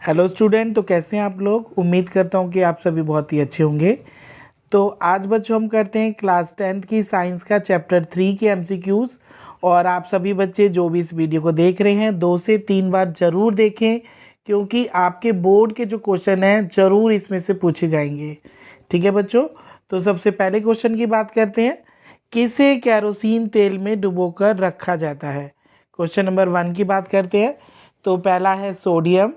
Hello student, तो कैसे हैं आप लोग। उम्मीद करता हूं कि आप सभी बहुत ही अच्छे होंगे। तो आज बच्चों हम करते हैं क्लास 10th की साइंस का चैप्टर 3 के एमसीक्यूज़। और आप सभी बच्चे जो भी इस वीडियो को देख रहे हैं 2 से 3 बार ज़रूर देखें, क्योंकि आपके बोर्ड के जो क्वेश्चन हैं ज़रूर इसमें से पूछे जाएंगे। ठीक है बच्चों, तो सबसे पहले क्वेश्चन की बात करते हैं। किसे केरोसिन तेल में डुबोकर रखा जाता है। क्वेश्चन नंबर 1 की बात करते हैं। तो पहला है सोडियम,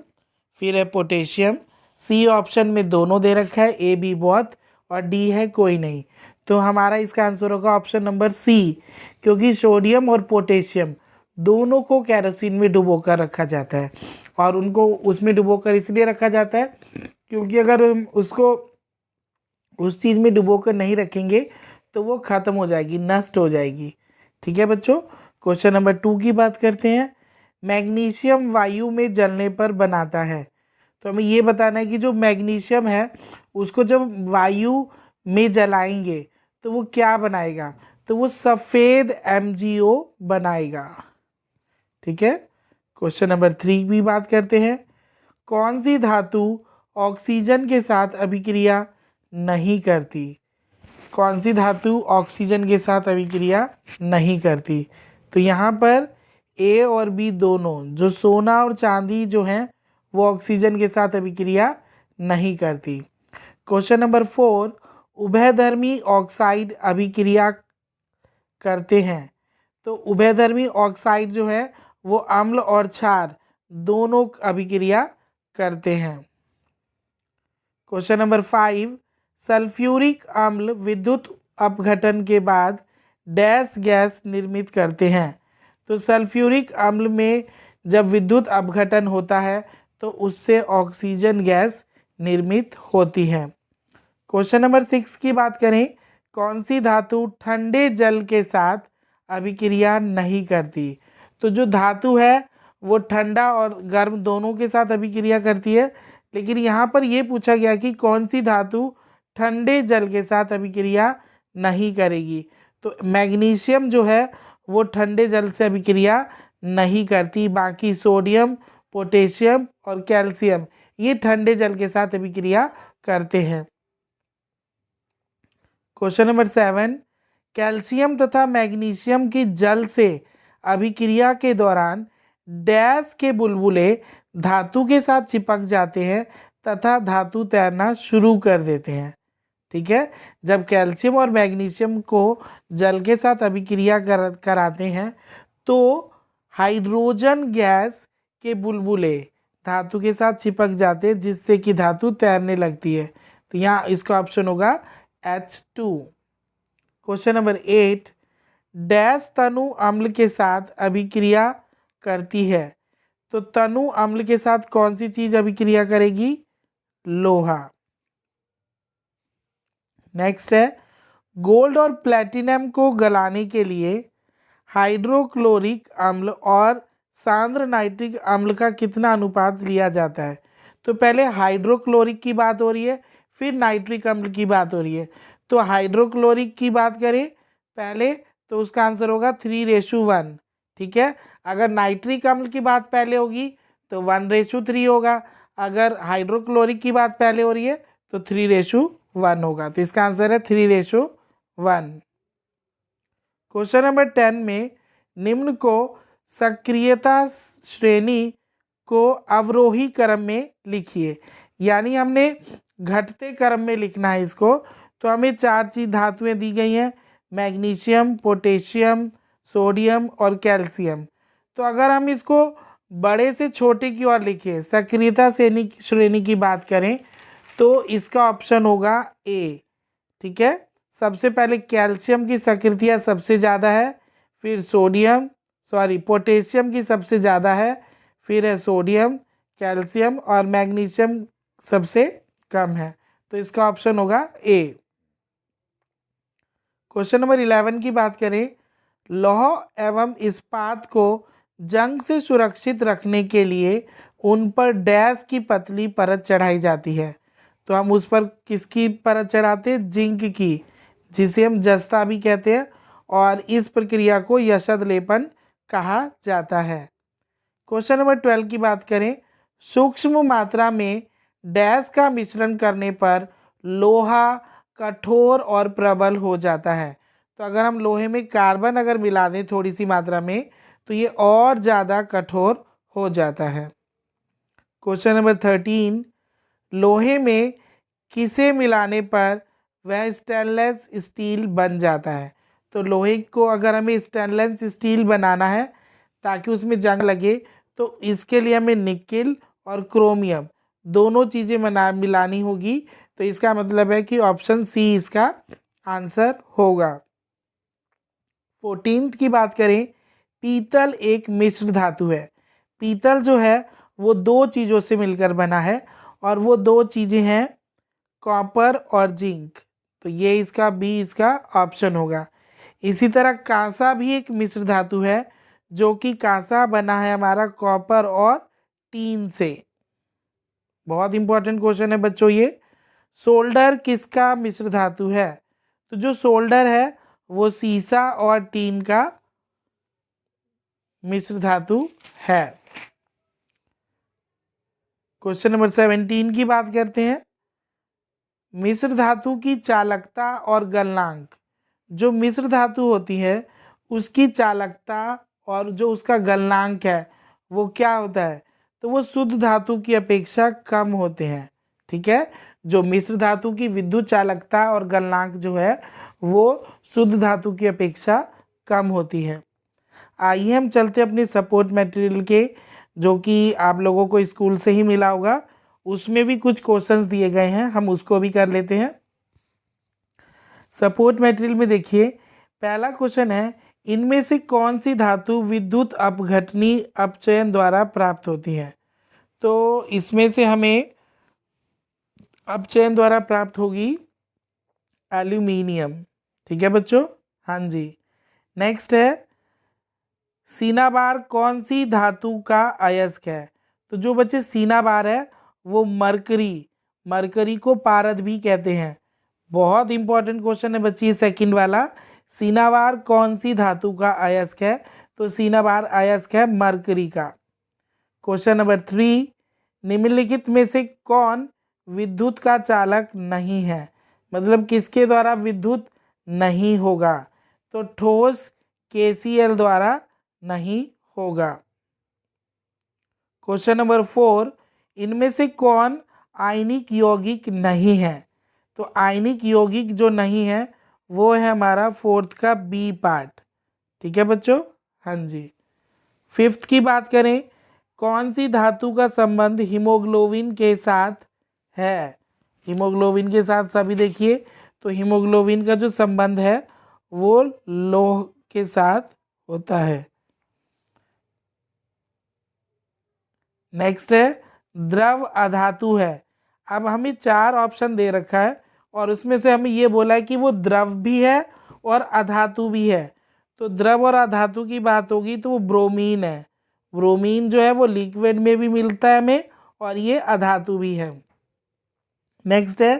फिर है पोटेशियम। सी ऑप्शन में दोनों दे रखा है, ए बी बहुत, और डी है कोई नहीं। तो हमारा इसका आंसर होगा ऑप्शन नंबर सी, क्योंकि सोडियम और पोटेशियम दोनों को केरोसिन में डुबोकर रखा जाता है। और उनको उसमें डुबोकर इसलिए रखा जाता है क्योंकि अगर हम उसको उस चीज़ में डुबोकर नहीं रखेंगे तो वो ख़त्म हो जाएगी, नष्ट हो जाएगी। ठीक है बच्चों, क्वेश्चन नंबर 2 की बात करते हैं। मैग्नीशियम वायु में जलने पर बनाता है। तो हमें ये बताना है कि जो मैग्नीशियम है उसको जब वायु में जलाएंगे तो वो क्या बनाएगा। तो वो सफ़ेद MgO बनाएगा। ठीक है, क्वेश्चन नंबर 3 भी बात करते हैं। कौन सी धातु ऑक्सीजन के साथ अभिक्रिया नहीं करती। कौन सी धातु ऑक्सीजन के साथ अभिक्रिया नहीं करती। तो यहाँ पर ए और बी दोनों, जो सोना और चांदी जो हैं वो ऑक्सीजन के साथ अभिक्रिया नहीं करती। क्वेश्चन नंबर 4, उभयधर्मी ऑक्साइड अभिक्रिया करते हैं। तो उभयधर्मी ऑक्साइड जो है वो अम्ल और क्षार दोनों अभिक्रिया करते हैं। क्वेश्चन नंबर 5, सल्फ्यूरिक अम्ल विद्युत अपघटन के बाद डैश गैस निर्मित करते हैं। तो सल्फ्यूरिक अम्ल में जब विद्युत अपघटन होता है तो उससे ऑक्सीजन गैस निर्मित होती है। क्वेश्चन नंबर 6 की बात करें। कौन सी धातु ठंडे जल के साथ अभिक्रिया नहीं करती। तो जो धातु है वो ठंडा और गर्म दोनों के साथ अभिक्रिया करती है, लेकिन यहाँ पर ये पूछा गया कि कौन सी धातु ठंडे जल के साथ अभिक्रिया नहीं करेगी। तो मैग्नीशियम जो है वो ठंडे जल से अभिक्रिया नहीं करती। बाकी सोडियम, पोटेशियम और कैल्शियम ये ठंडे जल के साथ अभिक्रिया करते हैं। क्वेश्चन नंबर 7, कैल्शियम तथा मैग्नीशियम की जल से अभिक्रिया के दौरान डैश के बुलबुले धातु के साथ चिपक जाते हैं तथा धातु तैरना शुरू कर देते हैं। ठीक है, जब कैल्शियम और मैग्नीशियम को जल के साथ अभिक्रिया कराते हैं तो हाइड्रोजन गैस के बुलबुले धातु के साथ चिपक जाते हैं, जिससे कि धातु तैरने लगती है। तो यहाँ इसका ऑप्शन होगा H2। क्वेश्चन नंबर 8, डैश तनु अम्ल के साथ अभिक्रिया करती है। तो तनु अम्ल के साथ कौन सी चीज अभिक्रिया करेगी। लोहा। नेक्स्ट है, गोल्ड और प्लेटिनम को गलाने के लिए हाइड्रोक्लोरिक अम्ल और सांद्र नाइट्रिक अम्ल का कितना अनुपात लिया जाता है। तो पहले हाइड्रोक्लोरिक की बात हो रही है, फिर नाइट्रिक अम्ल की बात हो रही है। तो हाइड्रोक्लोरिक की बात करें पहले तो उसका आंसर होगा 3:1। ठीक है, अगर नाइट्रिक अम्ल की बात पहले होगी तो 1:3 होगा। अगर हाइड्रोक्लोरिक की बात पहले हो रही है तो 3:1 होगा। तो इसका आंसर है 3:1। क्वेश्चन नंबर 10 में निम्न को सक्रियता श्रेणी को अवरोही क्रम में लिखिए। यानी हमने घटते क्रम में लिखना है इसको। तो हमें 4 चीज धातुएं दी गई हैं, मैग्नीशियम, पोटेशियम, सोडियम और कैल्शियम। तो अगर हम इसको बड़े से छोटे की ओर लिखें, सक्रियता श्रेणी की बात करें तो इसका ऑप्शन होगा ए। ठीक है, सबसे पहले कैल्शियम की सक्रियता सबसे ज़्यादा है, फिर पोटेशियम की सबसे ज़्यादा है, फिर है सोडियम, कैल्शियम और मैग्नीशियम सबसे कम है। तो इसका ऑप्शन होगा ए। क्वेश्चन नंबर 11 की बात करें। लौह एवं इस्पात को जंग से सुरक्षित रखने के लिए उन पर डैश की पतली परत चढ़ाई जाती है। तो हम उस पर किसकी परत चढ़ाते हैं, जिंक की, जिसे हम जस्ता भी कहते हैं, और इस प्रक्रिया को यशद लेपन कहा जाता है। क्वेश्चन नंबर 12 की बात करें। सूक्ष्म मात्रा में डैश का मिश्रण करने पर लोहा कठोर और प्रबल हो जाता है। तो अगर हम लोहे में कार्बन अगर मिला दें थोड़ी सी मात्रा में तो ये और ज़्यादा कठोर हो जाता है। क्वेश्चन नंबर 13, लोहे में किसे मिलाने पर वह स्टेनलेस स्टील बन जाता है। तो लोहे को अगर हमें स्टेनलेस स्टील बनाना है ताकि उसमें जंग लगे तो इसके लिए हमें निकेल और क्रोमियम दोनों चीज़ें मिलानी होगी। तो इसका मतलब है कि ऑप्शन सी इसका आंसर होगा। 14th की बात करें, पीतल एक मिश्र धातु है। पीतल जो है वो दो चीज़ों से मिलकर बना है और वो दो चीज़ें हैं कॉपर और जिंक। तो ये इसका बी इसका ऑप्शन होगा। इसी तरह कांसा भी एक मिश्र धातु है जो कि कांसा बना है हमारा कॉपर और टीन से। बहुत इंपॉर्टेंट क्वेश्चन है बच्चों ये। सोल्डर किसका मिश्र धातु है। तो जो सोल्डर है वो सीसा और टीन का मिश्र धातु है। क्वेश्चन नंबर 17 की बात करते हैं। मिश्र धातु की चालकता और गलनांक। जो मिश्र धातु होती है उसकी चालकता और जो उसका गलनांक है वो क्या होता है। तो वो शुद्ध धातु की अपेक्षा कम होते हैं। ठीक है, जो मिश्र धातु की विद्युत चालकता और गलनांक जो है वो शुद्ध धातु की अपेक्षा कम होती है। आइए हम चलते अपने सपोर्ट मटेरियल के, जो कि आप लोगों को स्कूल से ही मिला होगा। उसमें भी कुछ क्वेश्चंस दिए गए हैं, हम उसको भी कर लेते हैं। सपोर्ट मटेरियल में देखिए पहला क्वेश्चन है, इनमें से कौन सी धातु विद्युत अपघटनी अपचयन द्वारा प्राप्त होती है। तो इसमें से हमें अपचयन द्वारा प्राप्त होगी एल्यूमिनियम। ठीक है बच्चों, हाँ जी। नेक्स्ट है, सीनाबार कौन सी धातु का अयस्क है। तो जो बच्चे सीनाबार है वो मरकरी को पारद भी कहते हैं। बहुत इंपॉर्टेंट क्वेश्चन है बच्ची सेकंड वाला। सीनाबार कौन सी धातु का अयस्क है। तो सीनाबार अयस्क है मरकरी का। क्वेश्चन नंबर 3, निम्नलिखित में से कौन विद्युत का चालक नहीं है। मतलब किसके द्वारा विद्युत नहीं होगा। तो ठोस KCl द्वारा नहीं होगा। क्वेश्चन नंबर 4, इनमें से कौन आयनिक यौगिक नहीं है। तो आयनिक यौगिक जो नहीं है वो है हमारा फोर्थ का बी पार्ट। ठीक है बच्चों, हाँ जी। 5th की बात करें, कौन सी धातु का संबंध हीमोग्लोबिन के साथ है। हीमोग्लोबिन के साथ सभी देखिए, तो हीमोग्लोबिन का जो संबंध है वो लौह के साथ होता है। नेक्स्ट है, द्रव अधातु है। अब हमें 4 ऑप्शन दे रखा है और उसमें से हमें ये बोला है कि वो द्रव भी है और अधातु भी है। तो द्रव और अधातु की बात होगी तो वो ब्रोमीन है। ब्रोमीन जो है वो लिक्विड में भी मिलता है हमें और ये अधातु भी है। नेक्स्ट है,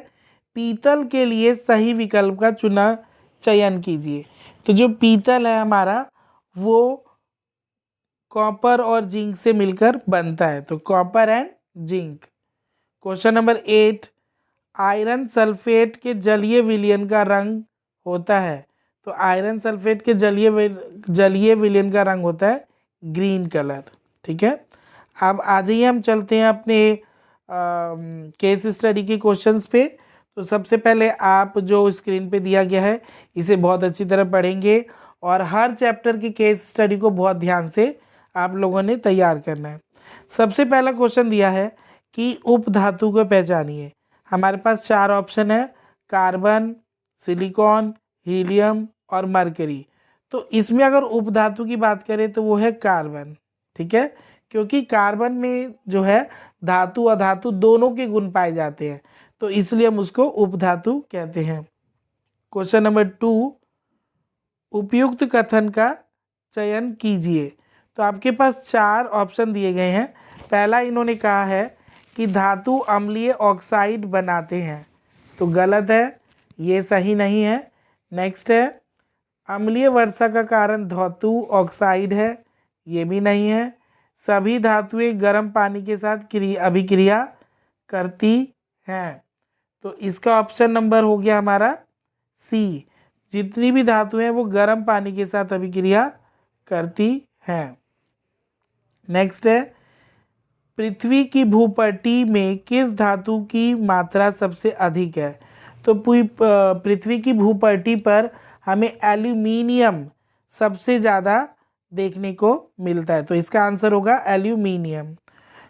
पीतल के लिए सही विकल्प का चयन कीजिए। तो जो पीतल है हमारा वो कॉपर और जिंक से मिलकर बनता है। तो copper and zinc. Question number 8, iron sulphate के जलीय विलयन का रंग होता है। तो आयरन सल्फेट के जलीय विलयन का रंग होता है ग्रीन कलर। ठीक है, अब आ जाइए हम चलते हैं अपने केस स्टडी के क्वेश्चंस पे। तो सबसे पहले आप जो स्क्रीन पे दिया गया है इसे बहुत अच्छी तरह पढ़ेंगे और हर चैप्टर की केस स्टडी को बहुत ध्यान से आप लोगों ने तैयार करना है। सबसे पहला क्वेश्चन दिया है कि उपधातु को पहचानिए। हमारे पास 4 ऑप्शन है, कार्बन, सिलिकॉन, हीलियम और मरकरी। तो इसमें अगर उपधातु की बात करें तो वो है कार्बन। ठीक है, क्योंकि कार्बन में जो है धातु अधातु दोनों के गुण पाए जाते हैं, तो इसलिए हम उसको उपधातु कहते हैं। क्वेश्चन नंबर 2, उपयुक्त कथन का चयन कीजिए। तो आपके पास 4 ऑप्शन दिए गए हैं। पहला इन्होंने कहा है कि धातु अम्लीय ऑक्साइड बनाते हैं। तो गलत है, ये सही नहीं है। नेक्स्ट है, अम्लीय वर्षा का कारण धातु ऑक्साइड है। ये भी नहीं है। सभी धातुएं गर्म पानी के साथ अभिक्रिया करती हैं। तो इसका ऑप्शन नंबर हो गया हमारा सी। जितनी भी धातुएं हैं वो गर्म पानी के साथ अभिक्रिया करती हैं। नेक्स्ट है, पृथ्वी की भूपट्टी में किस धातु की मात्रा सबसे अधिक है? तो पृथ्वी की भूपट्टी पर हमें एल्यूमिनियम सबसे ज़्यादा देखने को मिलता है, तो इसका आंसर होगा एल्यूमिनियम।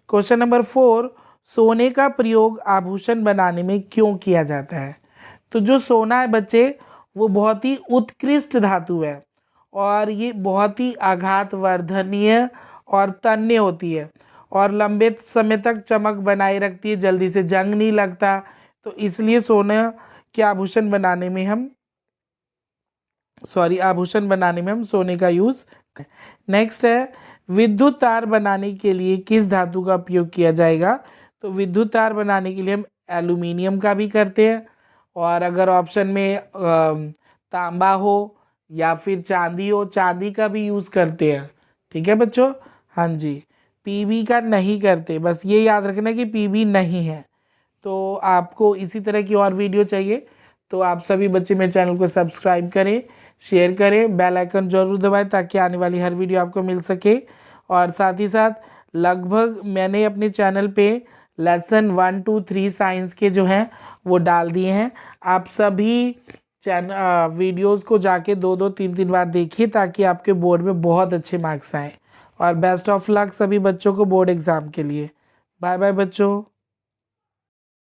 क्वेश्चन नंबर 4, सोने का प्रयोग आभूषण बनाने में क्यों किया जाता है? तो जो सोना है बच्चे, वो बहुत ही उत्कृष्ट धातु है और ये बहुत ही आघातवर्धनीय और तन्य होती है और लंबे समय तक चमक बनाए रखती है, जल्दी से जंग नहीं लगता। तो इसलिए सोना के आभूषण बनाने में हम सोने का यूज़। नेक्स्ट है, विद्युत तार बनाने के लिए किस धातु का उपयोग किया जाएगा? तो विद्युत तार बनाने के लिए हम एल्यूमिनियम का भी करते हैं, और अगर ऑप्शन में तांबा हो या फिर चांदी हो, चांदी का भी यूज़ करते हैं। ठीक है बच्चों, हाँ जी, पीबी का नहीं करते, बस ये याद रखना कि पीबी नहीं है। तो आपको इसी तरह की और वीडियो चाहिए तो आप सभी बच्चे मेरे चैनल को सब्सक्राइब करें, शेयर करें, बेल आइकन जरूर दबाएं ताकि आने वाली हर वीडियो आपको मिल सके। और साथ ही साथ लगभग मैंने अपने चैनल पे लेसन 1, 2, 3 साइंस के जो हैं वो डाल दिए हैं। आप सभी वीडियोस को जाके 2-2, 3-3 बार देखिए ताकि आपके बोर्ड में बहुत अच्छे मार्क्स आएँ। और बेस्ट ऑफ लक सभी बच्चों को बोर्ड एग्ज़ाम के लिए। बाय बाय बच्चों।